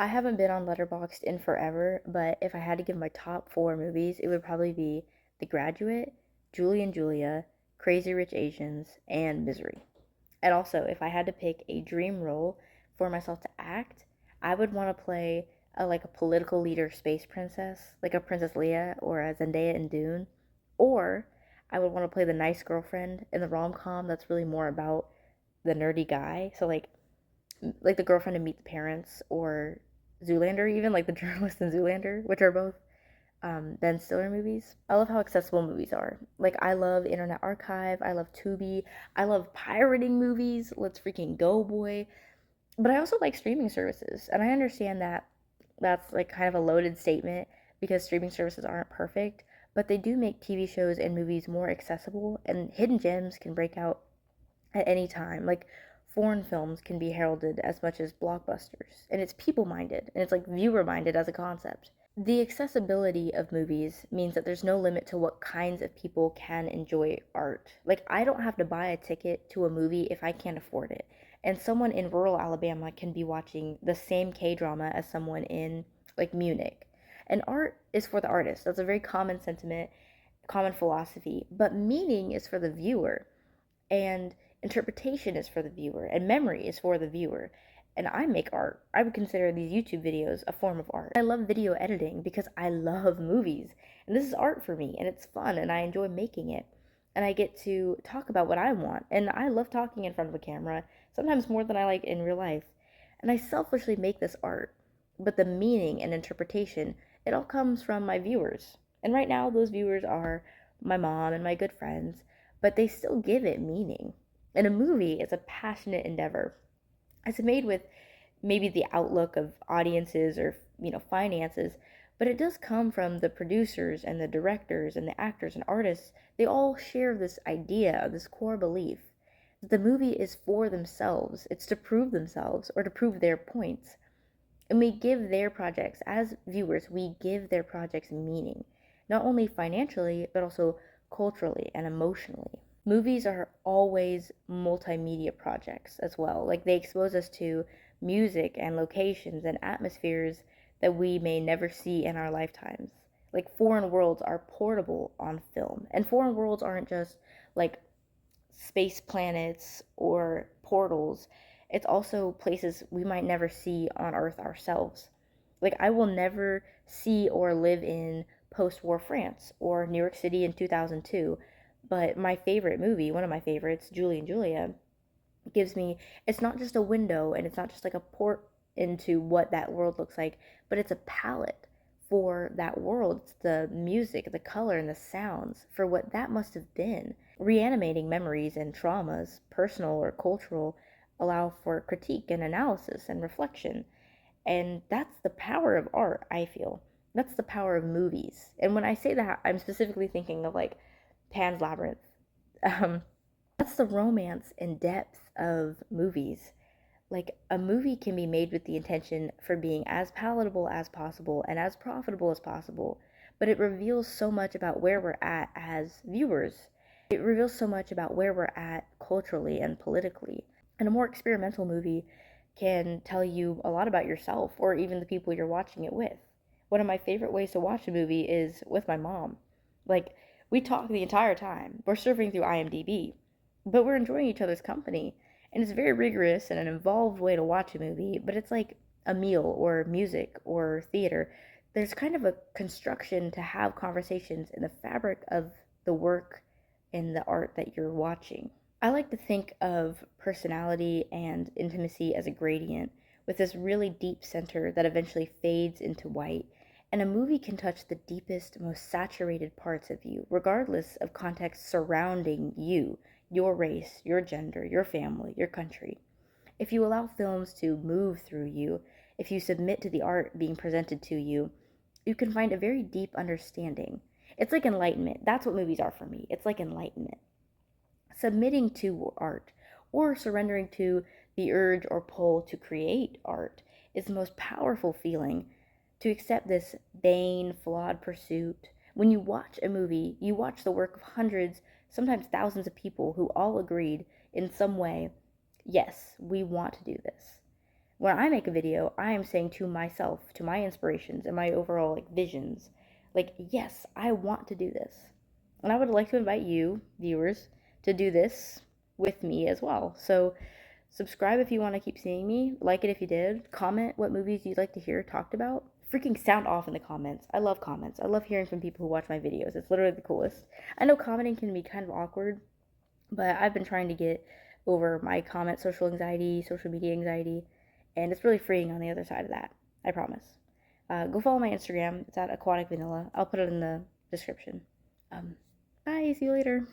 I haven't been on Letterboxd in forever, but if I had to give my top four movies, it would probably be The Graduate, Julie and Julia, Crazy Rich Asians, and Misery. And also, if I had to pick a dream role for myself to act, I would want to play like a political leader space princess, like a Princess Leia or a Zendaya in Dune. Or I would want to play the nice girlfriend in the rom-com that's really more about the nerdy guy. So like the girlfriend in Meet the Parents or Zoolander, even like the journalist in Zoolander, which are both Ben Stiller movies. I love how accessible movies are. Like I love Internet Archive, I love Tubi, I love pirating movies. Let's freaking go, boy! But I also like streaming services, and I understand that that's like kind of a loaded statement because streaming services aren't perfect, but they do make TV shows and movies more accessible, and hidden gems can break out at any time. Like foreign films can be heralded as much as blockbusters, and it's people minded and it's like viewer minded as a concept. The accessibility of movies means that there's no limit to what kinds of people can enjoy art. Like, I don't have to buy a ticket to a movie if I can't afford it. And someone in rural Alabama can be watching the same K drama as someone in, like, Munich. And art is for the artist. That's a very common sentiment, common philosophy. But meaning is for the viewer and interpretation is for the viewer, and memory is for the viewer. And I make art. I would consider these YouTube videos a form of art. I love video editing because I love movies. And this is art for me, and it's fun, and I enjoy making it. And I get to talk about what I want. And I love talking in front of a camera, sometimes more than I like in real life. And I selfishly make this art. But the meaning and interpretation, it all comes from my viewers. And right now, those viewers are my mom and my good friends, but they still give it meaning. And a movie is a passionate endeavor. It's made with maybe the outlook of audiences or finances, but it does come from the producers and the directors and the actors and artists. They all share this idea, this core belief that the movie is for themselves. It's to prove themselves or to prove their points. And we give their projects, as viewers, we give their projects meaning, not only financially, but also culturally and emotionally. Movies are always multimedia projects as well. Like they expose us to music and locations and atmospheres that we may never see in our lifetimes. Like foreign worlds are portable on film. And foreign worlds aren't just like space planets or portals. It's also places we might never see on Earth ourselves. Like I will never see or live in post-war France or New York City in 2002, but my favorite movie, one of my favorites, Julie and Julia, gives me, it's not just a window and it's not just like a port into what that world looks like, but it's a palette for that world. It's the music, the color, and the sounds for what that must have been. Reanimating memories and traumas, personal or cultural, allow for critique and analysis and reflection. And that's the power of art, I feel. That's the power of movies. And when I say that, I'm specifically thinking of like Pan's Labyrinth. Um, that's the romance and depth of movies. Like a movie can be made with the intention for being as palatable as possible and as profitable as possible, but it reveals so much about where we're at as viewers. It reveals so much about where we're at culturally and politically. And a more experimental movie can tell you a lot about yourself or even the people you're watching it with. One of my favorite ways to watch a movie is with my mom. Like, we talk the entire time. We're surfing through IMDb, but we're enjoying each other's company. And it's very rigorous and an involved way to watch a movie, but it's like a meal or music or theater. There's kind of a construction to have conversations in the fabric of the work and the art that you're watching. I like to think of personality and intimacy as a gradient, with this really deep center that eventually fades into white. And a movie can touch the deepest, most saturated parts of you, regardless of context surrounding you, your race, your gender, your family, your country. If you allow films to move through you, if you submit to the art being presented to you, you can find a very deep understanding. It's like enlightenment. That's what movies are for me. It's like enlightenment. Submitting to art or surrendering to the urge or pull to create art is the most powerful feeling. To accept this vain, flawed pursuit. When you watch a movie, you watch the work of hundreds, sometimes thousands of people who all agreed in some way, yes, we want to do this. when I make a video, I am saying to myself, to my inspirations and my overall like visions, like, yes, I want to do this. And I would like to invite you, viewers, to do this with me as well. So subscribe if you want to keep seeing me. Like it if you did. Comment what movies you'd like to hear talked about. Freaking sound off in the comments. I love comments. I love hearing from people who watch my videos. It's literally the coolest. I know commenting can be kind of awkward, but I've been trying to get over my comment social anxiety, social media anxiety, and it's really freeing on the other side of that. I promise. Go follow my Instagram. It's at Aquatic Vanilla. I'll put it in the description. Bye. See you later.